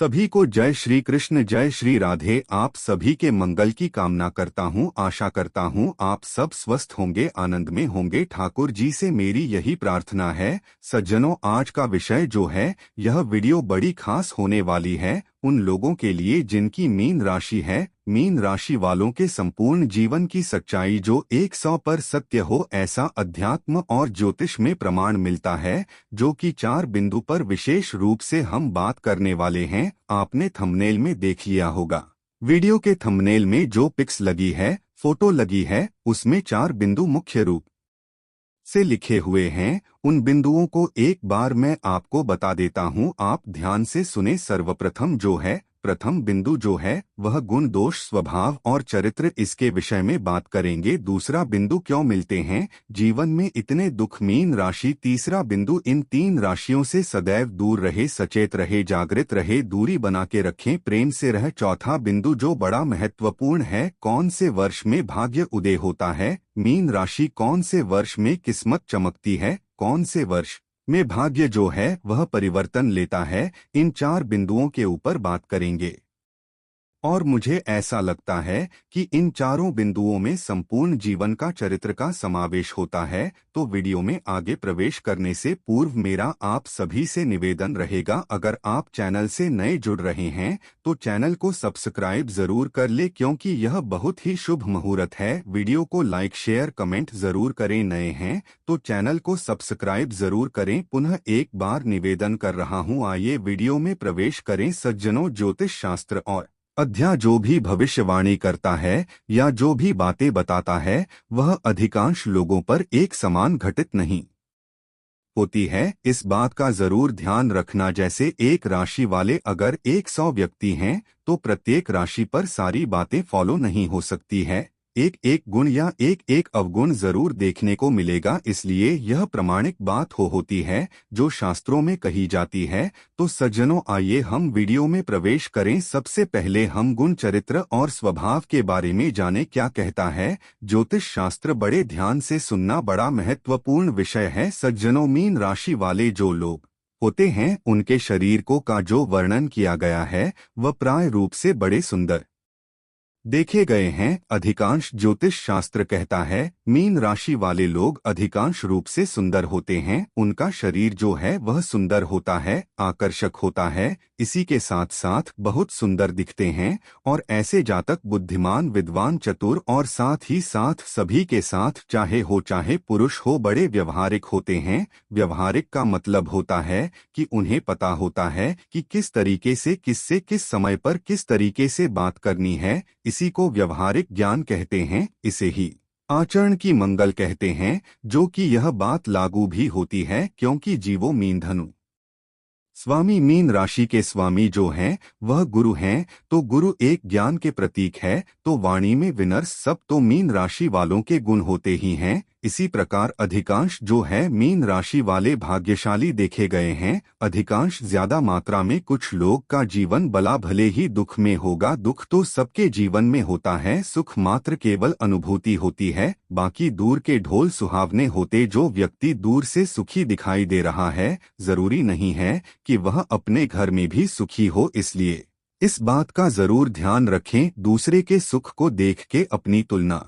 सभी को जय श्री कृष्ण जय श्री राधे। आप सभी के मंगल की कामना करता हूं। आशा करता हूं आप सब स्वस्थ होंगे, आनंद में होंगे। ठाकुर जी से मेरी यही प्रार्थना है। सज्जनों, आज का विषय जो है, यह वीडियो बड़ी खास होने वाली है उन लोगों के लिए जिनकी मीन राशि है। मीन राशि वालों के संपूर्ण जीवन की सच्चाई जो 100 पर सत्य हो, ऐसा अध्यात्म और ज्योतिष में प्रमाण मिलता है, जो कि 4 बिंदु पर विशेष रूप से हम बात करने वाले हैं। आपने थंबनेल में देख लिया होगा। वीडियो के थंबनेल में जो पिक्स लगी है, फोटो लगी है, उसमें 4 बिंदु मुख्य रूप से लिखे हुए हैं। उन बिंदुओं को एक बार मैं आपको बता देता हूं, आप ध्यान से सुने। सर्वप्रथम जो है, प्रथम बिंदु जो है, वह गुण दोष स्वभाव और चरित्र, इसके विषय में बात करेंगे। दूसरा बिंदु क्यों मिलते हैं जीवन में इतने दुख, मीन राशि। तीसरा बिंदु इन 3 राशियों से सदैव दूर रहे, सचेत रहे, जागृत रहे, दूरी बना के रखें, प्रेम से रहे। चौथा बिंदु जो बड़ा महत्वपूर्ण है, कौन से वर्ष में भाग्य उदय होता है। मीन राशि कौन से वर्ष में किस्मत चमकती है, कौन से वर्ष में भाग्य जो है वह परिवर्तन लेता है। इन 4 बिंदुओं के ऊपर बात करेंगे और मुझे ऐसा लगता है कि इन चारों बिंदुओं में संपूर्ण जीवन का चरित्र का समावेश होता है। तो वीडियो में आगे प्रवेश करने से पूर्व मेरा आप सभी से निवेदन रहेगा, अगर आप चैनल से नए जुड़ रहे हैं तो चैनल को सब्सक्राइब जरूर कर ले, क्योंकि यह बहुत ही शुभ मुहूर्त है। वीडियो को लाइक शेयर कमेंट जरूर करें। नए हैं तो चैनल को सब्सक्राइब जरूर करें। पुनः एक बार निवेदन कर रहा हूं, आइए वीडियो में प्रवेश करें। सज्जनों, ज्योतिष शास्त्र और अध्या जो भी भविष्यवाणी करता है या जो भी बातें बताता है, वह अधिकांश लोगों पर एक समान घटित नहीं होती है। इस बात का जरूर ध्यान रखना। जैसे एक राशि वाले अगर 100 व्यक्ति हैं तो प्रत्येक राशि पर सारी बातें फॉलो नहीं हो सकती है। एक एक गुण या एक एक अवगुण जरूर देखने को मिलेगा, इसलिए यह प्रमाणिक बात होती है जो शास्त्रों में कही जाती है। तो सज्जनों, आइए हम वीडियो में प्रवेश करें। सबसे पहले हम गुण, चरित्र और स्वभाव के बारे में जाने क्या कहता है ज्योतिष शास्त्र। बड़े ध्यान से सुनना, बड़ा महत्वपूर्ण विषय है। सज्जनों, मीन राशि वाले जो लोग होते हैं, उनके शरीर को का जो वर्णन किया गया है वह प्राय रूप से बड़े सुंदर देखे गए हैं। अधिकांश ज्योतिष शास्त्र कहता है मीन राशि वाले लोग अधिकांश रूप से सुंदर होते हैं। उनका शरीर जो है वह सुंदर होता है, आकर्षक होता है, इसी के साथ साथ बहुत सुंदर दिखते हैं। और ऐसे जातक बुद्धिमान, विद्वान, चतुर और साथ ही साथ सभी के साथ, चाहे पुरुष हो, बड़े व्यवहारिक होते हैं। व्यवहारिक का मतलब होता है कि उन्हें पता होता है कि किस तरीके से, किससे, किस समय पर किस तरीके से बात करनी है। इसी को व्यवहारिक ज्ञान कहते हैं। इसे ही आचरण की मंगल कहते हैं, जो कि यह बात लागू भी होती है, क्योंकि जीवो मीन धनु स्वामी, मीन राशि के स्वामी जो हैं वह गुरु हैं। तो गुरु एक ज्ञान के प्रतीक है। तो वाणी में विनर्स सब तो मीन राशि वालों के गुण होते ही हैं। इसी प्रकार अधिकांश जो है मीन राशि वाले भाग्यशाली देखे गए हैं। अधिकांश, ज्यादा मात्रा में कुछ लोग का जीवन भला भले ही दुख में होगा। दुख तो सबके जीवन में होता है, सुख मात्र केवल अनुभूति होती है। बाकी दूर के ढोल सुहावने होते। जो व्यक्ति दूर से सुखी दिखाई दे रहा है, जरूरी नहीं है कि वह अपने घर में भी सुखी हो। इसलिए इस बात का जरूर ध्यान रखें, दूसरे के सुख को देख के अपनी तुलना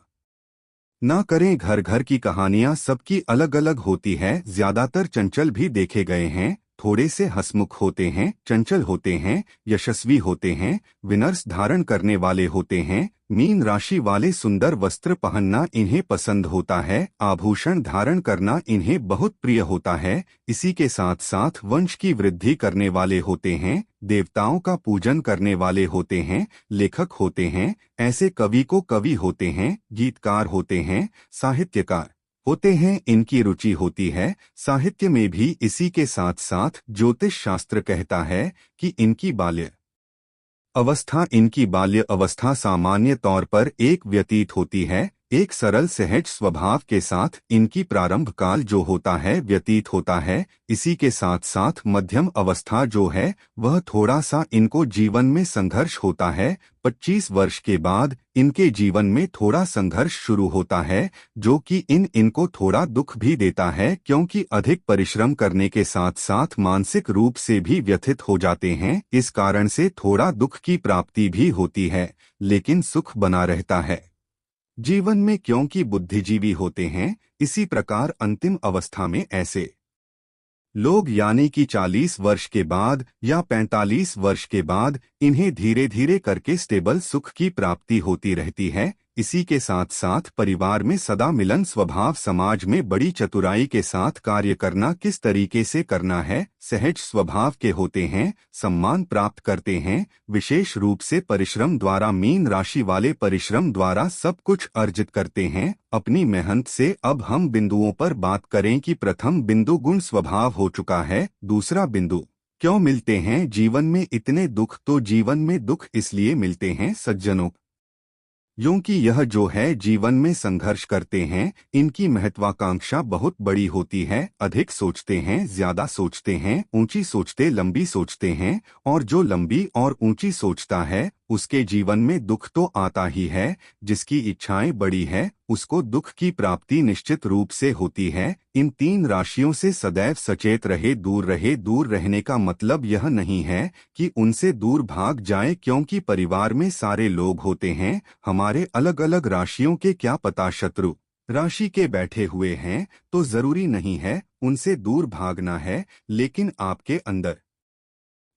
ना करें। घर घर की कहानियां सबकी अलग अलग होती है। ज्यादातर चंचल भी देखे गए हैं, थोड़े से हंसमुख होते हैं, चंचल होते हैं, यशस्वी होते हैं, विनर्स धारण करने वाले होते हैं। मीन राशि वाले सुंदर वस्त्र पहनना इन्हें पसंद होता है, आभूषण धारण करना इन्हें बहुत प्रिय होता है। इसी के साथ साथ वंश की वृद्धि करने वाले होते हैं, देवताओं का पूजन करने वाले होते हैं, लेखक होते हैं। ऐसे कवि को कवि होते हैं, गीतकार होते हैं, साहित्यकार होते हैं। इनकी रुचि होती है साहित्य में भी। इसी के साथ साथ ज्योतिष शास्त्र कहता है कि इनकी बाल्य अवस्था सामान्य तौर पर एक व्यतीत होती है। एक सरल सहज स्वभाव के साथ इनकी प्रारंभ काल जो होता है व्यतीत होता है। इसी के साथ साथ मध्यम अवस्था जो है वह थोड़ा सा इनको जीवन में संघर्ष होता है। 25 वर्ष के बाद इनके जीवन में थोड़ा संघर्ष शुरू होता है, जो कि इनको थोड़ा दुख भी देता है, क्योंकि अधिक परिश्रम करने के साथ साथ मानसिक रूप से भी व्यथित हो जाते हैं। इस कारण से थोड़ा दुख की प्राप्ति भी होती है, लेकिन सुख बना रहता है जीवन में, क्योंकि बुद्धिजीवी होते हैं। इसी प्रकार अंतिम अवस्था में ऐसे लोग यानी कि 40 वर्ष के बाद या 45 वर्ष के बाद इन्हें धीरे धीरे करके स्टेबल सुख की प्राप्ति होती रहती है। इसी के साथ साथ परिवार में सदा मिलन स्वभाव, समाज में बड़ी चतुराई के साथ कार्य करना किस तरीके से करना है, सहज स्वभाव के होते हैं, सम्मान प्राप्त करते हैं। विशेष रूप से परिश्रम द्वारा, मीन राशि वाले परिश्रम द्वारा सब कुछ अर्जित करते हैं अपनी मेहनत से। अब हम बिंदुओं पर बात करें कि प्रथम बिंदु गुण स्वभाव हो चुका है। दूसरा बिंदु, क्यों मिलते हैं जीवन में इतने दुख? तो जीवन में दुख इसलिए मिलते हैं सज्जनों क्योंकि यह जो है जीवन में संघर्ष करते हैं, इनकी महत्वाकांक्षा बहुत बड़ी होती है, अधिक सोचते हैं, ज्यादा सोचते हैं, ऊंची सोचते लंबी सोचते हैं, और जो लंबी और ऊंची सोचता है उसके जीवन में दुख तो आता ही है। जिसकी इच्छाएं बड़ी है उसको दुख की प्राप्ति निश्चित रूप से होती है। इन 3 राशियों से सदैव सचेत रहे, दूर रहे। दूर रहने का मतलब यह नहीं है कि उनसे दूर भाग जाए, क्योंकि परिवार में सारे लोग होते हैं हमारे अलग अलग राशियों के, क्या पता शत्रु राशि के बैठे हुए हैं, तो जरूरी नहीं है उनसे दूर भागना है। लेकिन आपके अंदर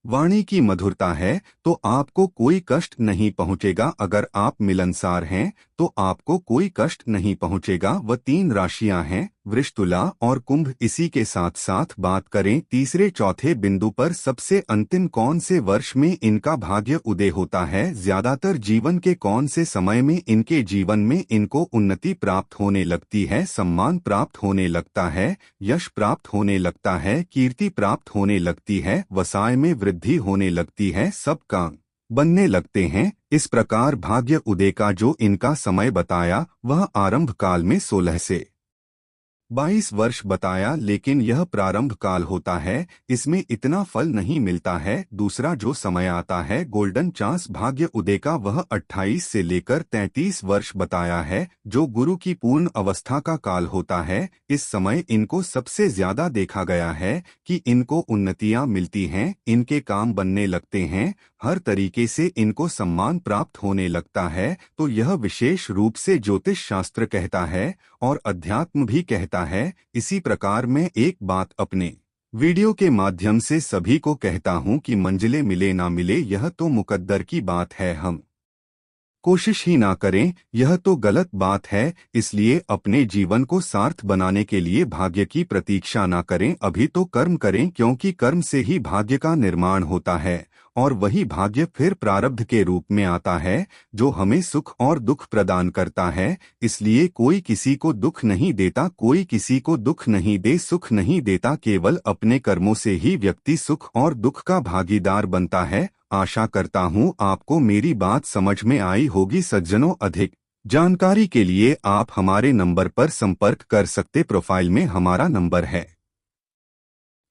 वाणी की मधुरता है तो आपको कोई कष्ट नहीं पहुंचेगा। अगर आप मिलनसार हैं तो आपको कोई कष्ट नहीं पहुंचेगा। वह 3 राशियां हैं वृष, तुला और कुंभ। इसी के साथ साथ बात करें तीसरे चौथे बिंदु पर, सबसे अंतिम कौन से वर्ष में इनका भाग्य उदय होता है, ज्यादातर जीवन के कौन से समय में इनके जीवन में इनको उन्नति प्राप्त होने लगती है, सम्मान प्राप्त होने लगता है, यश प्राप्त होने लगता है, कीर्ति प्राप्त होने लगती है, व्यवसाय में वृद्धि होने लगती है, सब काम बनने लगते हैं। इस प्रकार भाग्य उदय का जो इनका समय बताया वह आरंभ काल में 16 से 22 वर्ष बताया, लेकिन यह प्रारंभ काल होता है, इसमें इतना फल नहीं मिलता है। दूसरा जो समय आता है गोल्डन चांस भाग्य उदय का, वह 28 से लेकर 33 वर्ष बताया है, जो गुरु की पूर्ण अवस्था का काल होता है। इस समय इनको सबसे ज्यादा देखा गया है कि इनको उन्नतियां मिलती हैं, इनके काम बनने लगते हैं, हर तरीके से इनको सम्मान प्राप्त होने लगता है। तो यह विशेष रूप से ज्योतिष शास्त्र कहता है और अध्यात्म भी कहता है। इसी प्रकार मैं एक बात अपने वीडियो के माध्यम से सभी को कहता हूं कि मंजिलें मिले ना मिले यह तो मुकद्दर की बात है, हम कोशिश ही ना करें यह तो गलत बात है। इसलिए अपने जीवन को सार्थ बनाने के लिए भाग्य की प्रतीक्षा ना करें, अभी तो कर्म करें, क्योंकि कर्म से ही भाग्य का निर्माण होता है और वही भाग्य फिर प्रारब्ध के रूप में आता है, जो हमें सुख और दुख प्रदान करता है। इसलिए कोई किसी को दुख नहीं देता, कोई किसी को दुख नहीं दे, सुख नहीं देता, केवल अपने कर्मों से ही व्यक्ति सुख और दुख का भागीदार बनता है। आशा करता हूँ आपको मेरी बात समझ में आई होगी सज्जनों। अधिक जानकारी के लिए आप हमारे नंबर पर संपर्क कर सकते, प्रोफाइल में हमारा नंबर है,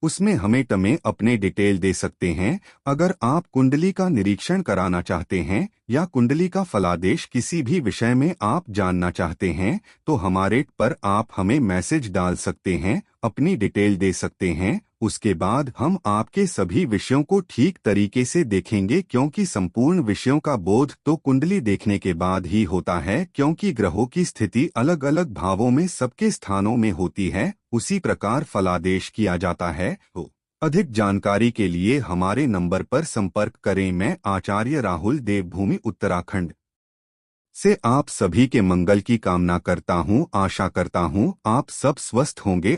उसमें हमें अपने डिटेल दे सकते हैं। अगर आप कुंडली का निरीक्षण कराना चाहते हैं या कुंडली का फलादेश किसी भी विषय में आप जानना चाहते हैं तो हमारे पर आप हमें मैसेज डाल सकते हैं, अपनी डिटेल दे सकते हैं। उसके बाद हम आपके सभी विषयों को ठीक तरीके से देखेंगे, क्योंकि संपूर्ण विषयों का बोध तो कुंडली देखने के बाद ही होता है, क्योंकि ग्रहों की स्थिति अलग अलग भावों में सबके स्थानों में होती है, उसी प्रकार फलादेश किया जाता है। तो अधिक जानकारी के लिए हमारे नंबर पर संपर्क करें। मैं आचार्य राहुल, देवभूमि उत्तराखंड से आप सभी के मंगल की कामना करता हूँ। आशा करता हूँ आप सब स्वस्थ होंगे।